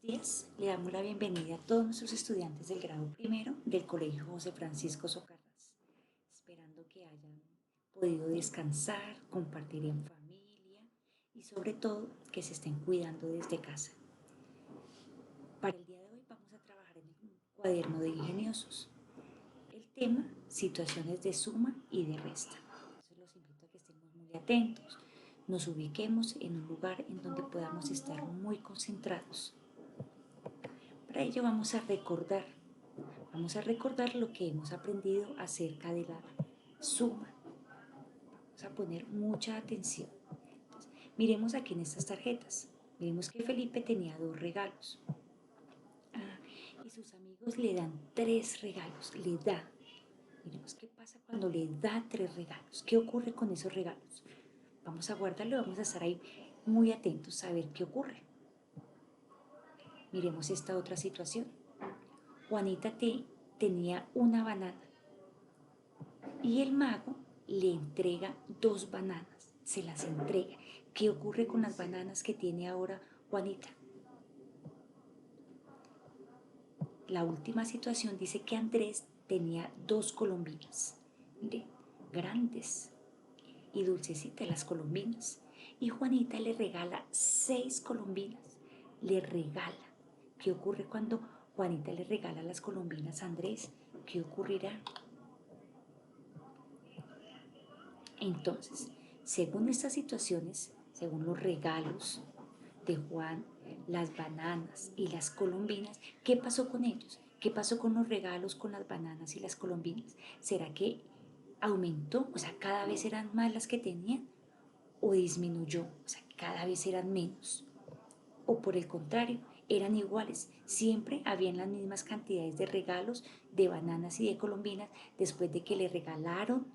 días. Le damos la bienvenida a todos nuestros estudiantes del grado primero del Colegio José Francisco Socarrás, esperando que hayan podido descansar, compartir en familia y sobre todo que se estén cuidando desde casa. Para el día de hoy vamos a trabajar en el cuaderno de ingeniosos. El tema, situaciones de suma y de resta. Entonces los invito a que estemos muy atentos, nos ubiquemos en un lugar en donde podamos estar muy concentrados. Para ello vamos a recordar lo que hemos aprendido acerca de la suma. Vamos a poner mucha atención. Entonces, miremos aquí en estas tarjetas. Miremos que Felipe tenía 2 regalos. Y sus amigos le dan 3 regalos. Le da. Miremos qué pasa cuando le da 3 regalos. ¿Qué ocurre con esos regalos? Vamos a guardarlo y vamos a estar ahí muy atentos a ver qué ocurre. Miremos esta otra situación. Juanita tenía una banana y el mago le entrega 2 bananas, se las entrega. ¿Qué ocurre con las bananas que tiene ahora Juanita? La última situación dice que Andrés tenía 2 colombinas, mire, grandes y dulcecitas las colombinas. Y Juanita le regala 6 colombinas, le regala. ¿Qué ocurre cuando Juanita le regala las colombinas a Andrés? ¿Qué ocurrirá? Entonces, según estas situaciones, según los regalos de Juan, las bananas y las colombinas, ¿qué pasó con ellos? ¿Qué pasó con los regalos, con las bananas y las colombinas? ¿Será que aumentó? O sea, cada vez eran más las que tenían o disminuyó, o sea, cada vez eran menos. O por el contrario, eran iguales, siempre habían las mismas cantidades de regalos de bananas y de colombinas después de que le regalaron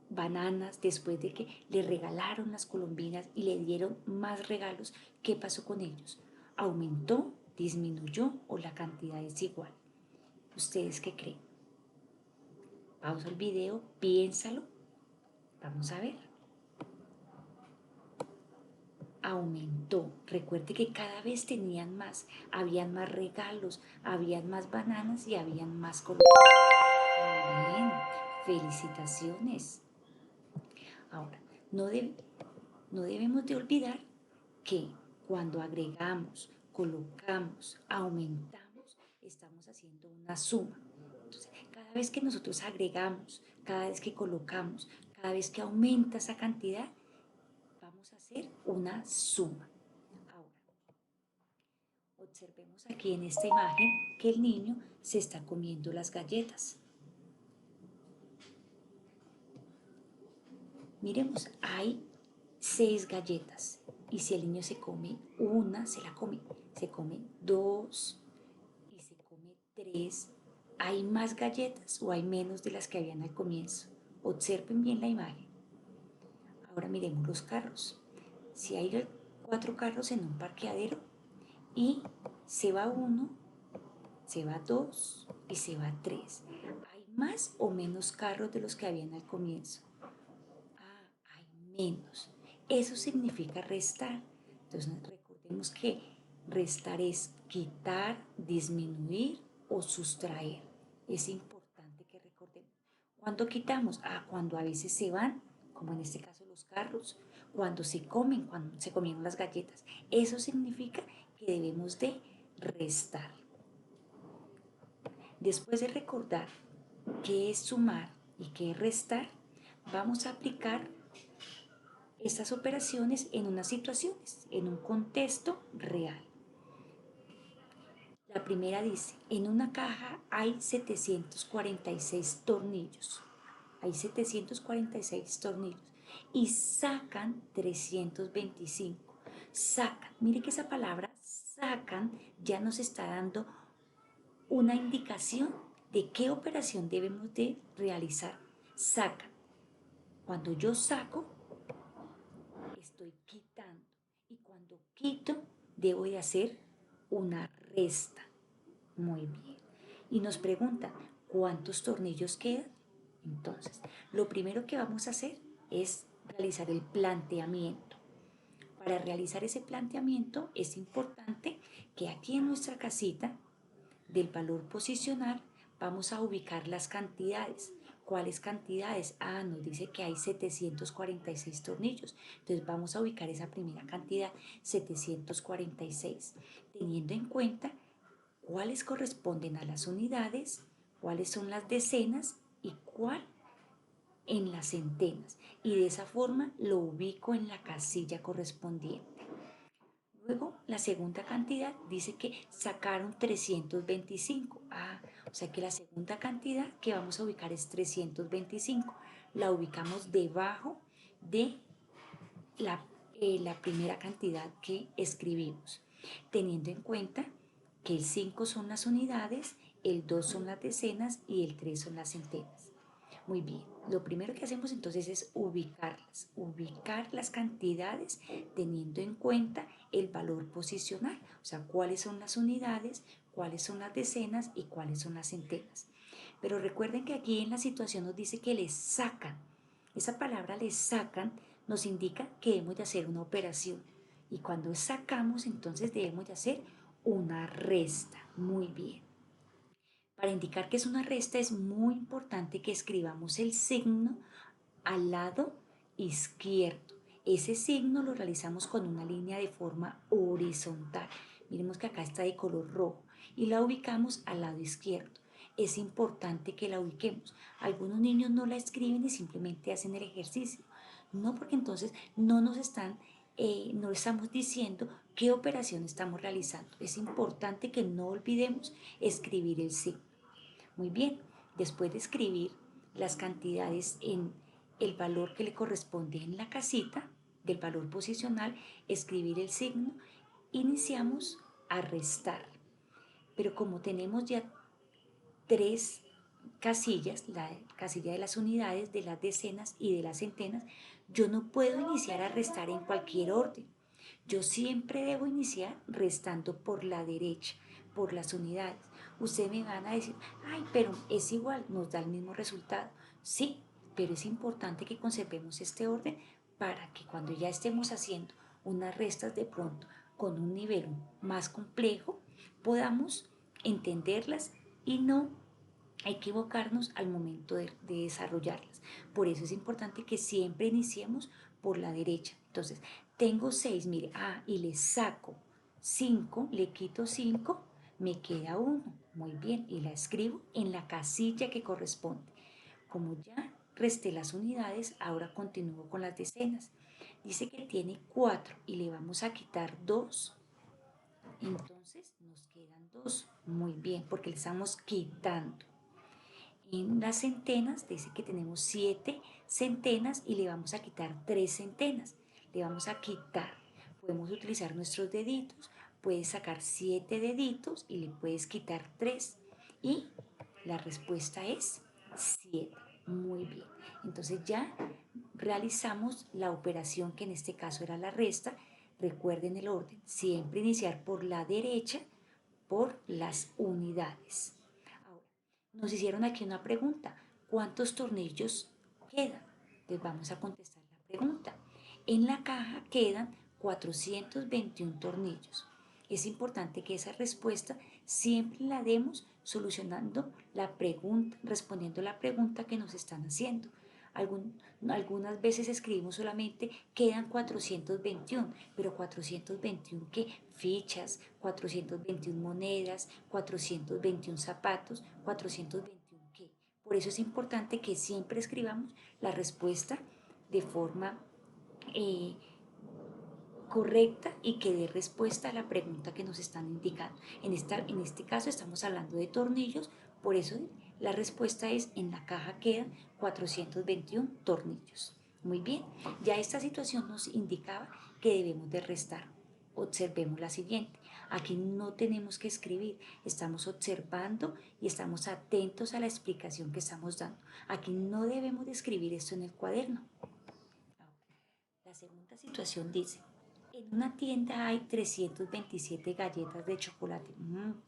bananas, después de que le regalaron las colombinas y le dieron más regalos. ¿Qué pasó con ellos? ¿Aumentó, disminuyó o la cantidad es igual? ¿Ustedes qué creen? Pausa el video, piénsalo, vamos a ver. Aumentó. Recuerde que cada vez tenían más, habían más regalos, habían más bananas y habían más colombinas. Muy bien, felicitaciones. Ahora, no debemos de olvidar que cuando agregamos, colocamos, aumentamos, estamos haciendo una suma. Entonces, cada vez que nosotros agregamos, cada vez que colocamos, cada vez que aumenta esa cantidad, vamos a hacer una suma. Ahora, observemos aquí en esta imagen que el niño se está comiendo las galletas. Miremos, hay 6 galletas y si el niño se come una, se la come, se come 2 y se come 3, ¿hay más galletas o hay menos de las que habían al comienzo? Observen bien la imagen. Ahora miremos los carros. Si hay 4 carros en un parqueadero y se va uno, se va 2 y se va 3, ¿hay más o menos carros de los que habían al comienzo? Hay menos. Eso significa restar. Entonces recordemos que restar es quitar, disminuir o sustraer. Es importante que recordemos. ¿Cuándo quitamos? Cuando a veces se van, como en este caso los carros, cuando se comen, cuando se comieron las galletas. Eso significa que debemos de restar. Después de recordar qué es sumar y qué es restar, vamos a aplicar estas operaciones en unas situaciones, en un contexto real. La primera dice, en una caja hay 746 tornillos. Hay 746 tornillos y sacan 325. Sacan, mire que esa palabra sacan ya nos está dando una indicación de qué operación debemos de realizar. Sacan. Cuando yo saco, estoy quitando. Y cuando quito, debo de hacer una resta. Muy bien. Y nos preguntan, ¿cuántos tornillos quedan? Entonces, lo primero que vamos a hacer es realizar el planteamiento. Para realizar ese planteamiento es importante que aquí en nuestra casita del valor posicional vamos a ubicar las cantidades. ¿Cuáles cantidades? Ah, nos dice que hay 746 tornillos. Entonces vamos a ubicar esa primera cantidad, 746, teniendo en cuenta cuáles corresponden a las unidades, cuáles son las decenas y cuál en las centenas. Y de esa forma lo ubico en la casilla correspondiente. Luego, la segunda cantidad dice que sacaron 325. Ah, o sea que la segunda cantidad que vamos a ubicar es 325. La ubicamos debajo de la, la primera cantidad que escribimos, teniendo en cuenta que el 5 son las unidades, el 2 son las decenas y el 3 son las centenas. Muy bien, lo primero que hacemos entonces es ubicar las cantidades teniendo en cuenta el valor posicional, o sea, cuáles son las unidades, cuáles son las decenas y cuáles son las centenas. Pero recuerden que aquí en la situación nos dice que les sacan. Esa palabra les sacan nos indica que debemos de hacer una operación. Y cuando sacamos, entonces debemos de hacer una resta. Muy bien. Para indicar que es una resta es muy importante que escribamos el signo al lado izquierdo. Ese signo lo realizamos con una línea de forma horizontal. Miremos que acá está de color rojo y la ubicamos al lado izquierdo. Es importante que la ubiquemos. Algunos niños no la escriben y simplemente hacen el ejercicio. No, porque entonces no estamos diciendo qué operación estamos realizando. Es importante que no olvidemos escribir el signo. Muy bien, después de escribir las cantidades en el valor que le corresponde en la casita del valor posicional, escribir el signo, iniciamos a restar. Pero como tenemos ya tres casillas, la casilla de las unidades, de las decenas y de las centenas, yo no puedo iniciar a restar en cualquier orden. Yo siempre debo iniciar restando por la derecha, por las unidades. Ustedes me van a decir, ay, pero es igual, nos da el mismo resultado. Sí, pero es importante que conservemos este orden para que cuando ya estemos haciendo unas restas de pronto con un nivel más complejo, podamos entenderlas y no equivocarnos al momento de desarrollarlas. Por eso es importante que siempre iniciemos por la derecha. Entonces, tengo 6, mire, y le saco 5, le quito 5, me queda 1. Muy bien, y la escribo en la casilla que corresponde. Como ya resté las unidades, ahora continúo con las decenas. Dice que tiene 4 y le vamos a quitar 2. Entonces nos quedan 2. Muy bien, porque le estamos quitando. En las centenas dice que tenemos 7 centenas y le vamos a quitar 3 centenas. Le vamos a quitar. Podemos utilizar nuestros deditos. Puedes sacar 7 deditos y le puedes quitar 3. Y la respuesta es 7. Muy bien. Entonces ya realizamos la operación que en este caso era la resta. Recuerden el orden. Siempre iniciar por la derecha, por las unidades. Nos hicieron aquí una pregunta. ¿Cuántos tornillos quedan? Les vamos a contestar la pregunta. En la caja quedan 421 tornillos. Es importante que esa respuesta siempre la demos solucionando la pregunta, respondiendo la pregunta que nos están haciendo. Algunas veces escribimos solamente quedan 421, pero 421 ¿qué? Fichas, 421 monedas, 421 zapatos, 421 ¿qué? Por eso es importante que siempre escribamos la respuesta de forma eh, correcta y que dé respuesta a la pregunta que nos están indicando. En este caso estamos hablando de tornillos, por eso la respuesta es en la caja quedan 421 tornillos. Muy bien, ya esta situación nos indicaba que debemos de restar. Observemos la siguiente. Aquí no tenemos que escribir, estamos observando y estamos atentos a la explicación que estamos dando. Aquí no debemos de escribir esto en el cuaderno. La segunda situación dice, en una tienda hay 327 galletas de chocolate.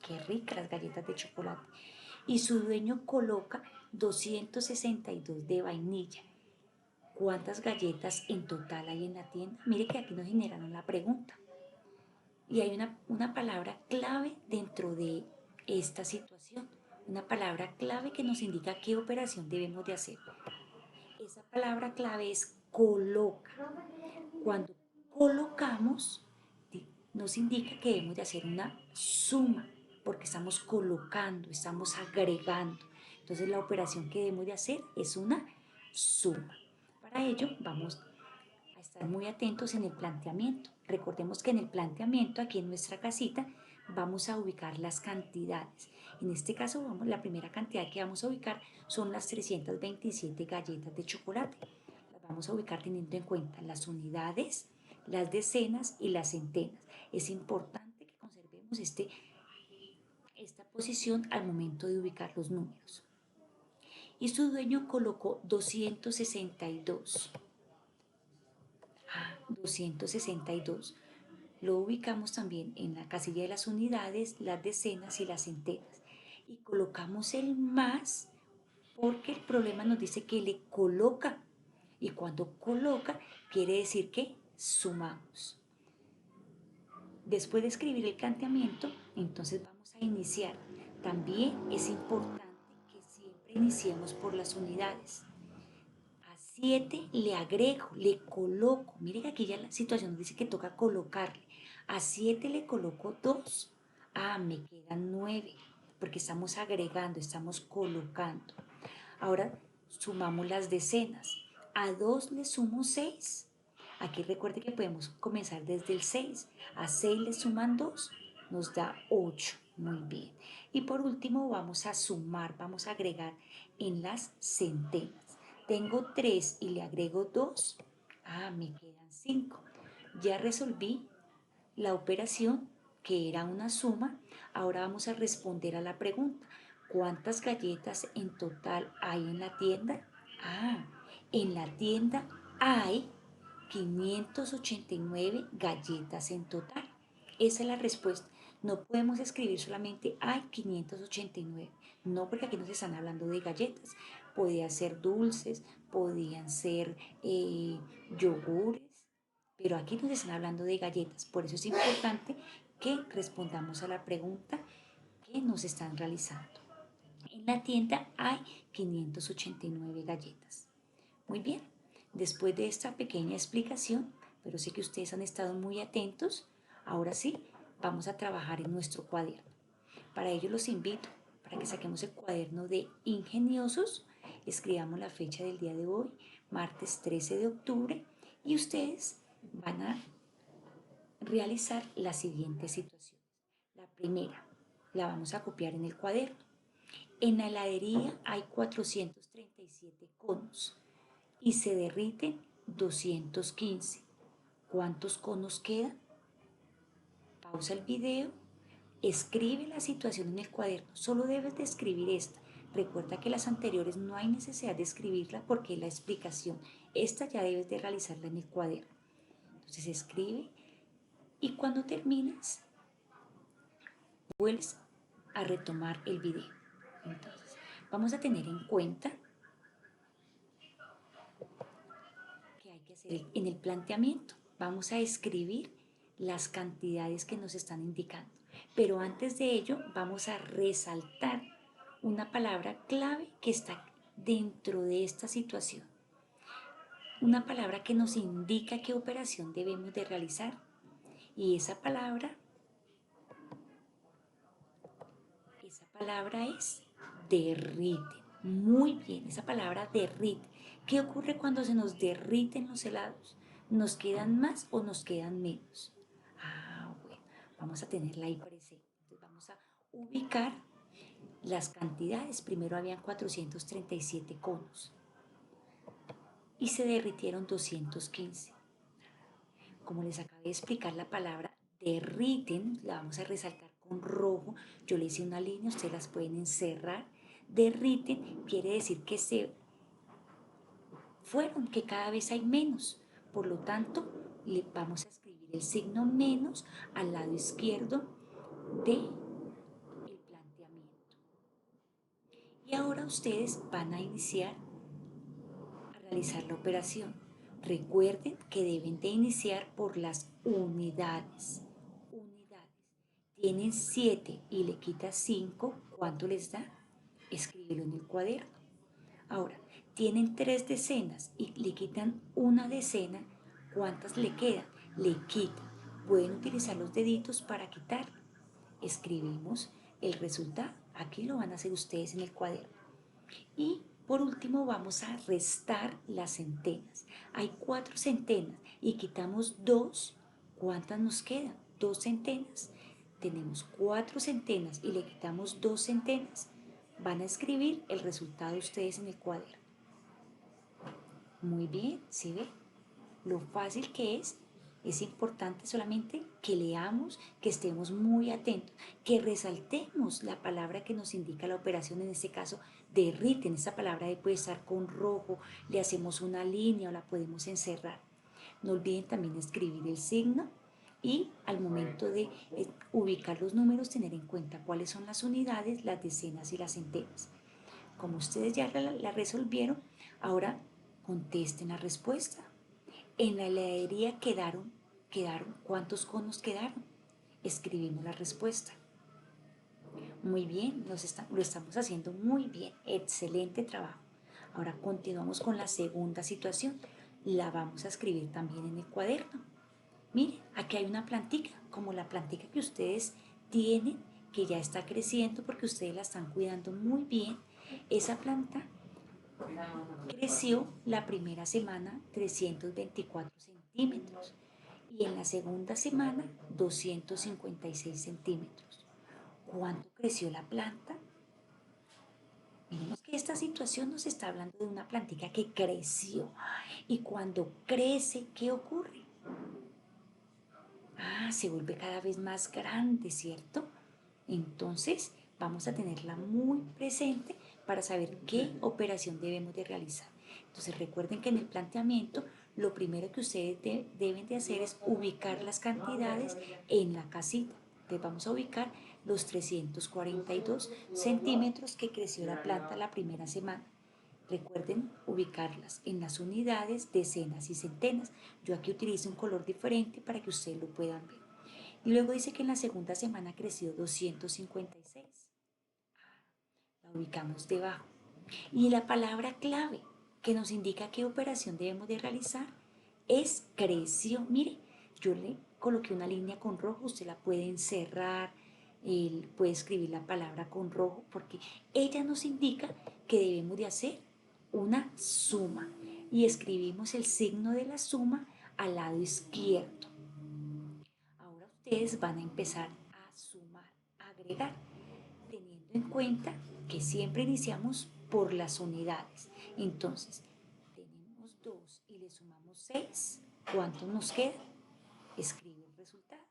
Qué ricas las galletas de chocolate. Y su dueño coloca 262 de vainilla. ¿cuántas galletas en total hay en la tienda? Mire que aquí nos generaron la pregunta. Y hay una palabra clave dentro de esta situación, una palabra clave que nos indica qué operación debemos de hacer. Esa palabra clave es coloca. Cuando colocamos, nos indica que debemos de hacer una suma, porque estamos colocando, estamos agregando. Entonces la operación que debemos de hacer es una suma. Para ello vamos a estar muy atentos en el planteamiento. Recordemos que en el planteamiento, aquí en nuestra casita, vamos a ubicar las cantidades. En este caso, la primera cantidad que vamos a ubicar son las 327 galletas de chocolate. Las vamos a ubicar teniendo en cuenta las unidades, las decenas y las centenas. Es importante que conservemos esta posición al momento de ubicar los números. Y su dueño colocó 262. 262. Lo ubicamos también en la casilla de las unidades, las decenas y las centenas. Y colocamos el más porque el problema nos dice que le coloca. Y cuando coloca, quiere decir que sumamos. Después de escribir el planteamiento, entonces vamos a iniciar. También es importante que siempre iniciemos por las unidades. A 7 le agrego, le coloco. Miren que aquí ya la situación nos dice que toca colocarle. A 7 le coloco 2. Me quedan 9, porque estamos agregando, estamos colocando. Ahora sumamos las decenas. A 2 le sumo 6. Aquí recuerde que podemos comenzar desde el 6. A 6 le suman 2, nos da 8. Muy bien. Y por último vamos a sumar, vamos a agregar en las centenas. Tengo 3 y le agrego 2. Me quedan 5. Ya resolví la operación que era una suma. Ahora vamos a responder a la pregunta. ¿Cuántas galletas en total hay en la tienda? En la tienda hay 589 galletas en total. Esa es la respuesta. No podemos escribir solamente hay 589. No, porque aquí nos están hablando de galletas. Podían ser dulces, podían ser yogures, pero aquí nos están hablando de galletas. Por eso es importante que respondamos a la pregunta que nos están realizando. En la tienda hay 589 galletas. Muy bien, después de esta pequeña explicación, pero sé que ustedes han estado muy atentos, ahora sí, vamos a trabajar en nuestro cuaderno. Para ello los invito para que saquemos el cuaderno de ingeniosos, escribamos la fecha del día de hoy, martes 13 de octubre, y ustedes van a realizar la siguiente situación. La primera, la vamos a copiar en el cuaderno. En la heladería hay 437 conos y se derriten 215. ¿Cuántos conos quedan? Pausa el video, escribe la situación en el cuaderno. Solo debes de escribir esta. Recuerda que las anteriores no hay necesidad de escribirla porque es la explicación. Esta ya debes de realizarla en el cuaderno. Entonces escribe y cuando termines vuelves a retomar el video. Entonces, vamos a tener en cuenta que hay que hacer en el planteamiento. Vamos a escribir las cantidades que nos están indicando. Pero antes de ello, vamos a resaltar una palabra clave que está dentro de esta situación. Una palabra que nos indica qué operación debemos de realizar. Y esa palabra es derrite. Muy bien, esa palabra derrite. ¿Qué ocurre cuando se nos derriten los helados? ¿Nos quedan más o nos quedan menos? Bueno, vamos a tenerla ahí presente. Entonces vamos a ubicar las cantidades. Primero habían 437 conos y se derritieron 215. Como les acabé de explicar, la palabra derriten la vamos a resaltar con rojo. Yo le hice una línea, ustedes las pueden encerrar. Derriten quiere decir que se fueron, que cada vez hay menos. Por lo tanto, le vamos a escribir el signo menos al lado izquierdo del planteamiento. Y ahora ustedes van a iniciar a realizar la operación. Recuerden que deben de iniciar por las unidades. Unidades. Tienen 7 y le quitas 5, ¿cuánto les da? Escríbelo en el cuaderno. Ahora, tienen 3 decenas y le quitan una decena, ¿cuántas le quedan? Le quitan. Pueden utilizar los deditos para quitar. Escribimos el resultado. Aquí lo van a hacer ustedes en el cuaderno. Y por último vamos a restar las centenas. Hay 4 centenas y quitamos 2. ¿Cuántas nos quedan? 2 centenas. Tenemos 4 centenas y le quitamos 2 centenas. Van a escribir el resultado ustedes en el cuaderno. Muy bien, ¿sí ve? Lo fácil que es importante solamente que leamos, que estemos muy atentos, que resaltemos la palabra que nos indica la operación, en este caso derriten, esa palabra puede estar con rojo, le hacemos una línea o la podemos encerrar. No olviden también escribir el signo y al momento de ubicar los números tener en cuenta cuáles son las unidades, las decenas y las centenas. Como ustedes ya la resolvieron, ahora contesten la respuesta. En la heladería quedaron, ¿cuántos conos quedaron? Escribimos la respuesta. Muy bien, lo estamos haciendo muy bien, excelente trabajo. Ahora continuamos con la segunda situación. La vamos a escribir también en el cuaderno. Miren, aquí hay una plantica, como la plantica que ustedes tienen, que ya está creciendo porque ustedes la están cuidando muy bien. Esa planta creció la primera semana 324 centímetros y en la segunda semana 256 centímetros. ¿Cuánto creció la planta? Miremos que esta situación nos está hablando de una plantica que creció. Y cuando crece, ¿qué ocurre? Se vuelve cada vez más grande, ¿cierto? Entonces vamos a tenerla muy presente para saber qué operación debemos de realizar. Entonces recuerden que en el planteamiento lo primero que ustedes deben de hacer es ubicar las cantidades en la casita. Entonces vamos a ubicar los 342 centímetros que creció la planta la primera semana. Recuerden ubicarlas en las unidades, decenas y centenas. Yo aquí utilizo un color diferente para que ustedes lo puedan ver. Y luego dice que en la segunda semana creció 256. La ubicamos debajo. Y la palabra clave que nos indica qué operación debemos de realizar es creció. Mire, yo le coloqué una línea con rojo, usted la puede encerrar, puede escribir la palabra con rojo porque ella nos indica que debemos de hacer una suma y escribimos el signo de la suma al lado izquierdo. Ahora ustedes van a empezar a sumar, a agregar, teniendo en cuenta que siempre iniciamos por las unidades. Entonces, tenemos 2 y le sumamos 6. ¿Cuánto nos queda? Escribe el resultado.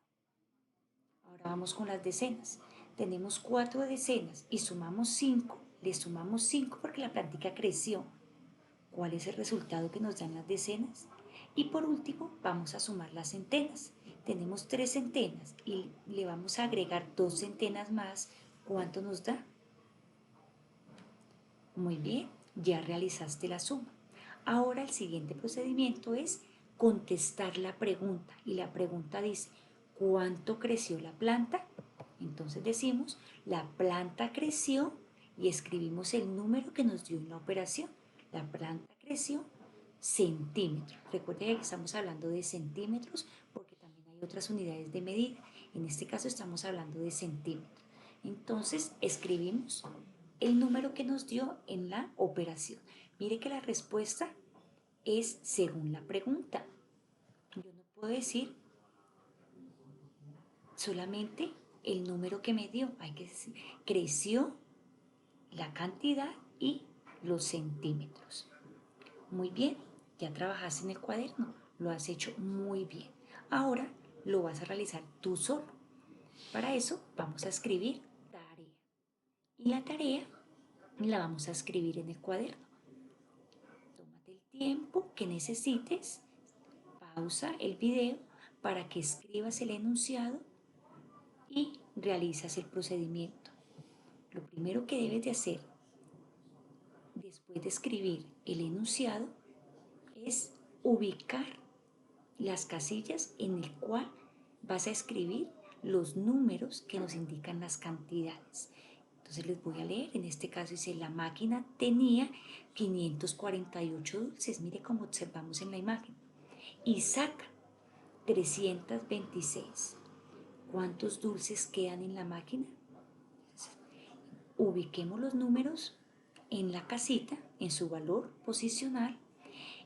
Ahora vamos con las decenas. Tenemos 4 decenas y sumamos 5. Le sumamos 5 porque la plantica creció. ¿Cuál es el resultado que nos dan las decenas? Y por último, vamos a sumar las centenas. Tenemos 3 centenas y le vamos a agregar 2 centenas más. ¿Cuánto nos da? Muy bien, ya realizaste la suma. Ahora el siguiente procedimiento es contestar la pregunta. Y la pregunta dice, ¿cuánto creció la planta? Entonces decimos, la planta creció y escribimos el número que nos dio en la operación. La planta creció centímetros. Recuerden que estamos hablando de centímetros porque también hay otras unidades de medida. En este caso estamos hablando de centímetros. Entonces escribimos el número que nos dio en la operación. Mire que la respuesta es según la pregunta. Yo no puedo decir solamente el número que me dio. Hay que decir, creció la cantidad y los centímetros. Muy bien, ya trabajaste en el cuaderno, lo has hecho muy bien. Ahora lo vas a realizar tú solo. Para eso vamos a escribir tarea. Y la tarea la vamos a escribir en el cuaderno. Tómate el tiempo que necesites, pausa el video para que escribas el enunciado y realizas el procedimiento. Lo primero que debes de hacer después de escribir el enunciado es ubicar las casillas en el cual vas a escribir los números que nos indican las cantidades. Entonces les voy a leer, en este caso dice, la máquina tenía 548 dulces, mire cómo observamos en la imagen, y saca 326. ¿Cuántos dulces quedan en la máquina? Ubiquemos los números en la casita, en su valor posicional,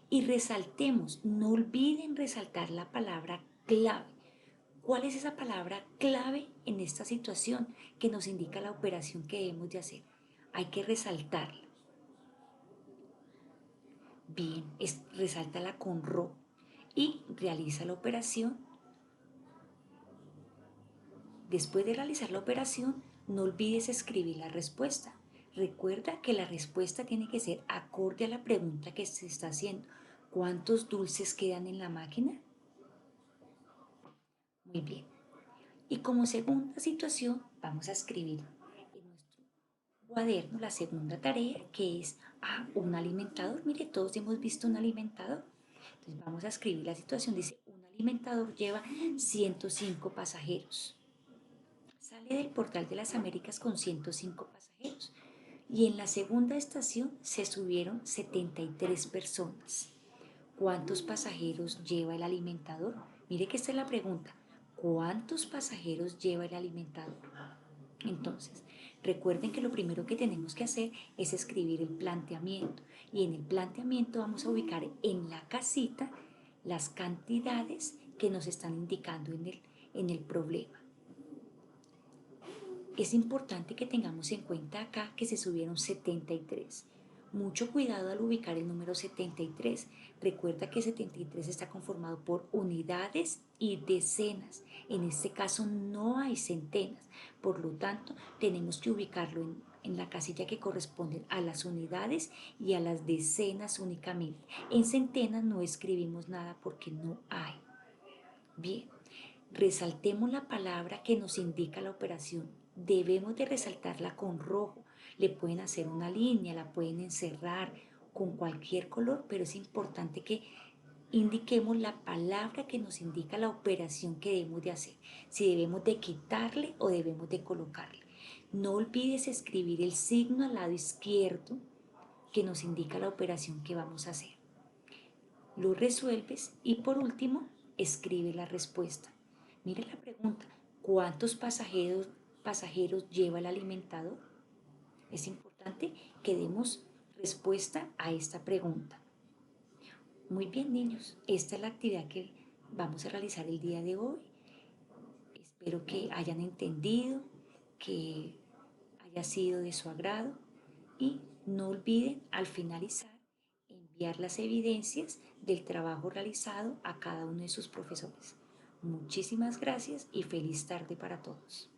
y resaltemos, no olviden resaltar la palabra clave. ¿Cuál es esa palabra clave en esta situación que nos indica la operación que debemos de hacer? Hay que resaltarla. Bien, resáltala con rojo y realiza la operación. Después de realizar la operación, no olvides escribir la respuesta. Recuerda que la respuesta tiene que ser acorde a la pregunta que se está haciendo. ¿Cuántos dulces quedan en la máquina? Muy bien. Y como segunda situación, vamos a escribir en nuestro cuaderno la segunda tarea, que es un alimentador. Mire, todos hemos visto un alimentador. Entonces vamos a escribir la situación. Dice, un alimentador lleva 105 pasajeros. Sale del Portal de las Américas con 105 pasajeros. Y en la segunda estación se subieron 73 personas. ¿Cuántos pasajeros lleva el alimentador? Mire que esta es la pregunta. ¿Cuántos pasajeros lleva el alimentador? Entonces, recuerden que lo primero que tenemos que hacer es escribir el planteamiento. Y en el planteamiento vamos a ubicar en la casita las cantidades que nos están indicando en el problema. Es importante que tengamos en cuenta acá que se subieron 73. Mucho cuidado al ubicar el número 73. Recuerda que 73 está conformado por unidades y decenas. En este caso no hay centenas. Por lo tanto, tenemos que ubicarlo en la casilla que corresponde a las unidades y a las decenas únicamente. En centenas no escribimos nada porque no hay. Bien, resaltemos la palabra que nos indica la operación. Debemos de resaltarla con rojo. Le pueden hacer una línea, la pueden encerrar con cualquier color, pero es importante que indiquemos la palabra que nos indica la operación que debemos de hacer. Si debemos de quitarle o debemos de colocarle. No olvides escribir el signo al lado izquierdo que nos indica la operación que vamos a hacer. Lo resuelves y por último escribe la respuesta. Mire la pregunta, ¿cuántos pasajeros lleva el alimentador? Es importante que demos respuesta a esta pregunta. Muy bien, niños, esta es la actividad que vamos a realizar el día de hoy. Espero que hayan entendido, que haya sido de su agrado y no olviden al finalizar enviar las evidencias del trabajo realizado a cada uno de sus profesores. Muchísimas gracias y feliz tarde para todos.